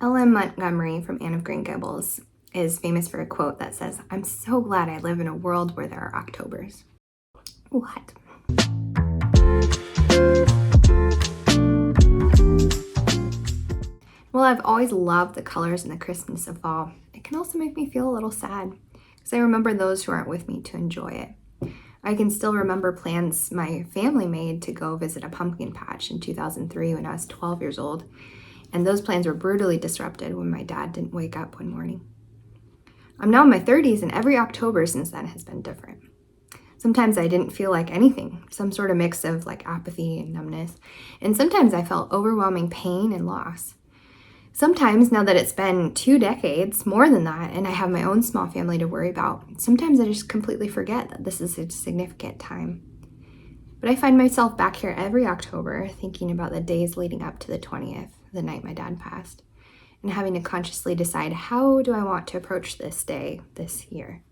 L.M. Montgomery from Anne of Green Gables is famous for a quote that says, "I'm so glad I live in a world where there are Octobers." What? Well, I've always loved the colors and the crispness of fall. It can also make me feel a little sad because I remember those who aren't with me to enjoy it. I can still remember plans my family made to go visit a pumpkin patch in 2003 when I was 12 years old, and those plans were brutally disrupted when my dad didn't wake up one morning. I'm now in my 30s, and every October since then has been different. Sometimes I didn't feel like anything, some sort of mix of like apathy and numbness, and sometimes I felt overwhelming pain and loss. Sometimes, now that it's been 2 decades, more than that, and I have my own small family to worry about, sometimes I just completely forget that this is a significant time. But I find myself back here every October thinking about the days leading up to the 20th, the night my dad passed, and having to consciously decide, how do I want to approach this day this year?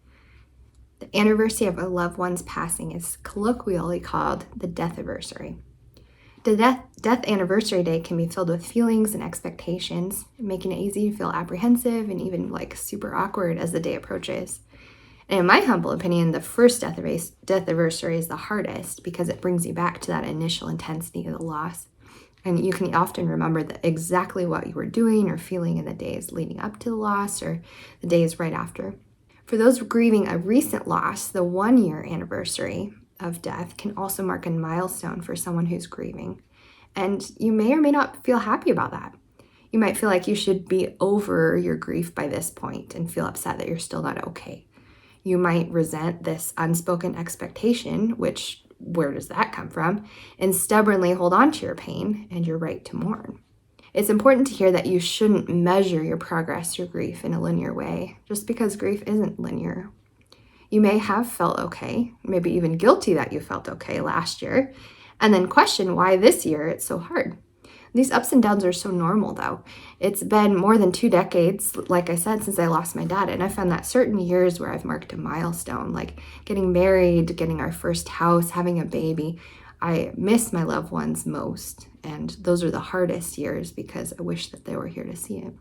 The anniversary of a loved one's passing is colloquially called the deathiversary. The death anniversary day can be filled with feelings and expectations, making it easy to feel apprehensive and even like super awkward as the day approaches. And in my humble opinion, the first death anniversary is the hardest because it brings you back to that initial intensity of the loss. And you can often remember exactly what you were doing or feeling in the days leading up to the loss or the days right after. For those grieving a recent loss, the 1-year anniversary of death can also mark a milestone for someone who's grieving. And you may or may not feel happy about that. You might feel like you should be over your grief by this point and feel upset that you're still not okay. You might resent this unspoken expectation, which, where does that come from? And stubbornly hold on to your pain and your right to mourn. It's important to hear that you shouldn't measure your progress through grief in a linear way, just because grief isn't linear. You may have felt okay, maybe even guilty that you felt okay last year, and then question why this year it's so hard. These ups and downs are so normal, though. It's been more than 2 decades, like I said, since I lost my dad, and I found that certain years where I've marked a milestone, like getting married, getting our first house, having a baby, I miss my loved ones most, and those are the hardest years because I wish that they were here to see it.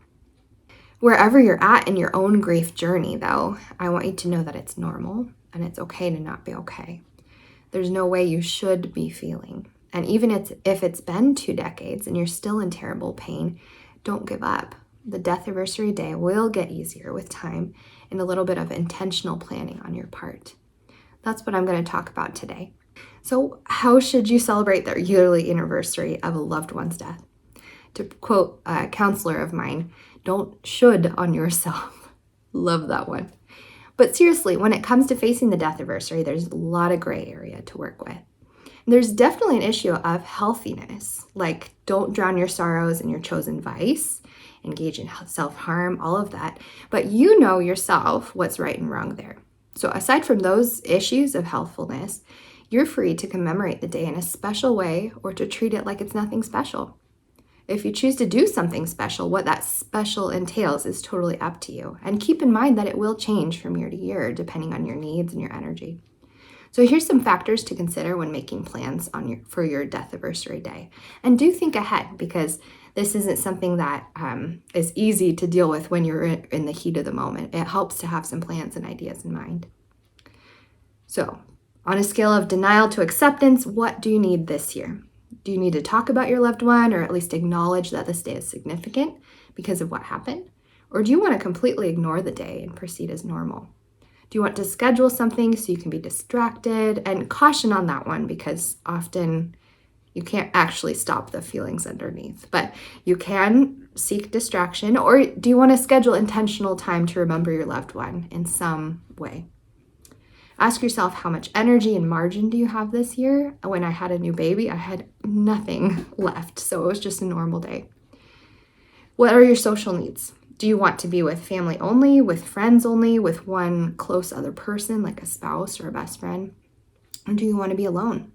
Wherever you're at in your own grief journey, though, I want you to know that it's normal and it's okay to not be okay. There's no way you should be feeling. And even if it's been 2 decades and you're still in terrible pain, don't give up. The death anniversary day will get easier with time and a little bit of intentional planning on your part. That's what I'm going to talk about today. So how should you celebrate the yearly anniversary of a loved one's death? To quote a counselor of mine, don't should on yourself. Love that one. But seriously, when it comes to facing the death anniversary, there's a lot of gray area to work with. There's definitely an issue of healthiness, like don't drown your sorrows in your chosen vice, engage in self-harm, all of that. But you know yourself what's right and wrong there. So aside from those issues of healthfulness, you're free to commemorate the day in a special way or to treat it like it's nothing special. If you choose to do something special, what that special entails is totally up to you. And keep in mind that it will change from year to year depending on your needs and your energy. So here's some factors to consider when making plans for your death anniversary day. And do think ahead, because this isn't something that is easy to deal with when you're in the heat of the moment. It helps to have some plans and ideas in mind. So on a scale of denial to acceptance, what do you need this year? Do you need to talk about your loved one or at least acknowledge that this day is significant because of what happened? Or do you want to completely ignore the day and proceed as normal? Do you want to schedule something so you can be distracted? And caution on that one, because often you can't actually stop the feelings underneath, but you can seek distraction. Or do you want to schedule intentional time to remember your loved one in some way? Ask yourself, how much energy and margin do you have this year? When I had a new baby, I had nothing left, so it was just a normal day. What are your social needs? Do you want to be with family only, with friends only, with one close other person like a spouse or a best friend? Or do you want to be alone?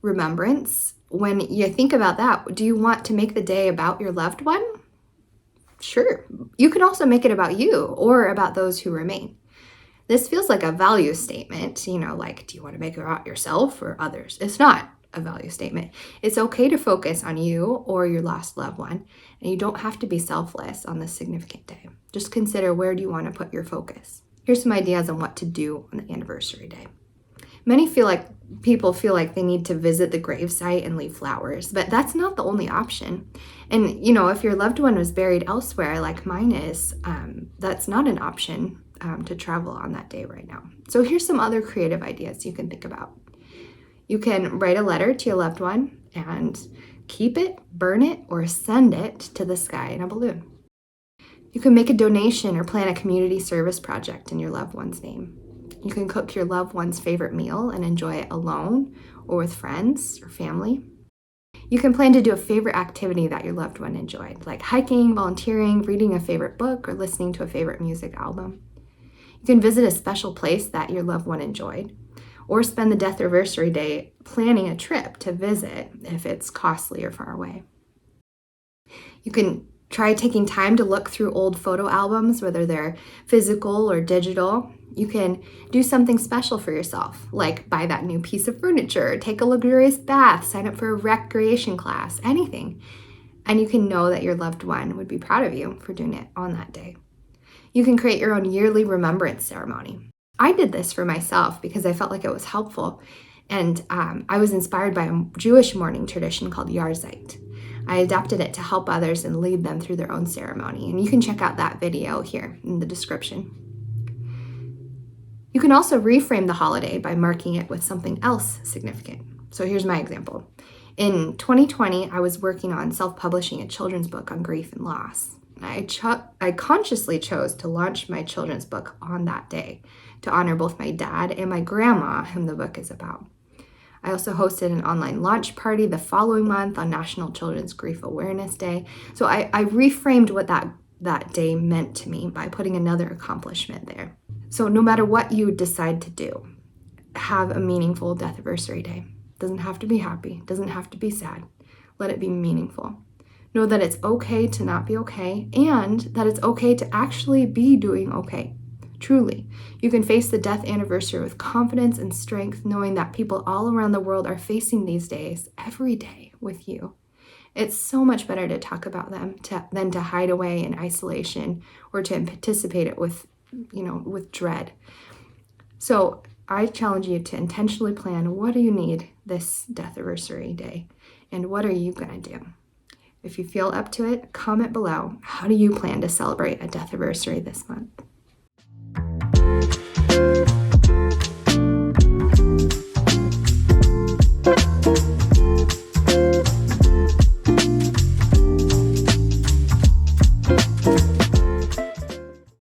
Remembrance, when you think about that, do you want to make the day about your loved one? Sure. You can also make it about you or about those who remain. This feels like a value statement, like, do you want to make it about yourself or others? It's not. a value statement. It's okay to focus on you or your lost loved one, and you don't have to be selfless on this significant day. Just consider, where do you want to put your focus? Here's some ideas on what to do on the anniversary day. Many people feel like they need to visit the gravesite and leave flowers, but that's not the only option. And, if your loved one was buried elsewhere, like mine is, that's not an option to travel on that day right now. So here's some other creative ideas you can think about. You can write a letter to your loved one and keep it, burn it, or send it to the sky in a balloon. You can make a donation or plan a community service project in your loved one's name. You can cook your loved one's favorite meal and enjoy it alone or with friends or family. You can plan to do a favorite activity that your loved one enjoyed, like hiking, volunteering, reading a favorite book, or listening to a favorite music album. You can visit a special place that your loved one enjoyed, or spend the deathiversary day planning a trip to visit if it's costly or far away. You can try taking time to look through old photo albums, whether they're physical or digital. You can do something special for yourself, like buy that new piece of furniture, take a luxurious bath, sign up for a recreation class, anything. And you can know that your loved one would be proud of you for doing it on that day. You can create your own yearly remembrance ceremony. I did this for myself because I felt like it was helpful, and I was inspired by a Jewish mourning tradition called Yarzeit. I adapted it to help others and lead them through their own ceremony, and you can check out that video here in the description. You can also reframe the holiday by marking it with something else significant. So here's my example. In 2020, I was working on self-publishing a children's book on grief and loss. I consciously chose to launch my children's book on that day to honor both my dad and my grandma, whom the book is about. I also hosted an online launch party the following month on National Children's Grief Awareness Day. So I reframed what that day meant to me by putting another accomplishment there. So no matter what you decide to do, have a meaningful deathiversary day. Doesn't have to be happy, doesn't have to be sad. Let it be meaningful. Know that it's okay to not be okay, and that it's okay to actually be doing okay. Truly, you can face the death anniversary with confidence and strength, knowing that people all around the world are facing these days every day with you. It's so much better to talk about them than to hide away in isolation or to anticipate it with dread. So I challenge you to intentionally plan, what do you need this deathiversary day, and what are you going to do? If you feel up to it, comment below. How do you plan to celebrate a deathiversary this month?